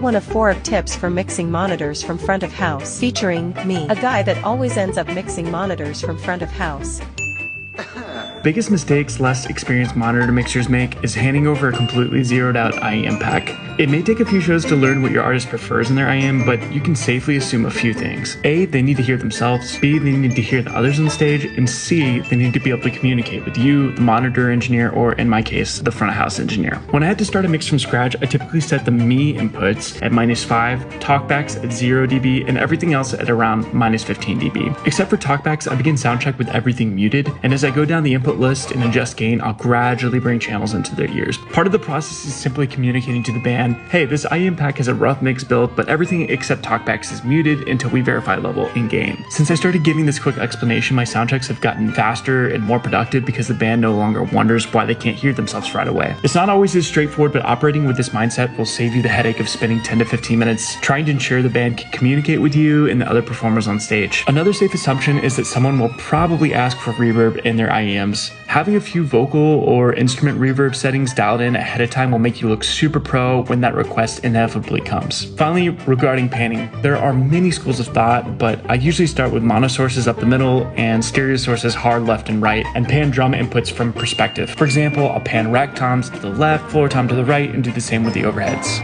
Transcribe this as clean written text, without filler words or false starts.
One of 4 tips for mixing monitors from front of house, featuring me, a guy that always ends up mixing monitors from front of house. Biggest mistakes less experienced monitor mixers make is handing over a completely zeroed out IEM pack. It may take a few shows to learn what your artist prefers in their IEM, but you can safely assume a few things. A, they need to hear themselves. B, they need to hear the others on stage. And C, they need to be able to communicate with you, the monitor engineer, or in my case, the front of house engineer. When I had to start a mix from scratch, I typically set the me inputs at -5, talkbacks at 0 dB, and everything else at around -15 dB. Except for talkbacks, I begin soundcheck with everything muted, and as I go down the input list and adjust gain, I'll gradually bring channels into their ears. Part of the process is simply communicating to the band, hey, this IEM pack has a rough mix build, but everything except talkbacks is muted until we verify level in gain. Since I started giving this quick explanation, my soundchecks have gotten faster and more productive because the band no longer wonders why they can't hear themselves right away. It's not always as straightforward, but operating with this mindset will save you the headache of spending 10 to 15 minutes trying to ensure the band can communicate with you and the other performers on stage. Another safe assumption is that someone will probably ask for reverb in their IEMs. Having a few vocal or instrument reverb settings dialed in ahead of time will make you look super pro when that request inevitably comes. Finally, regarding panning, there are many schools of thought, but I usually start with mono sources up the middle and stereo sources hard left and right, and pan drum inputs from perspective. For example, I'll pan rack toms to the left, floor tom to the right, and do the same with the overheads.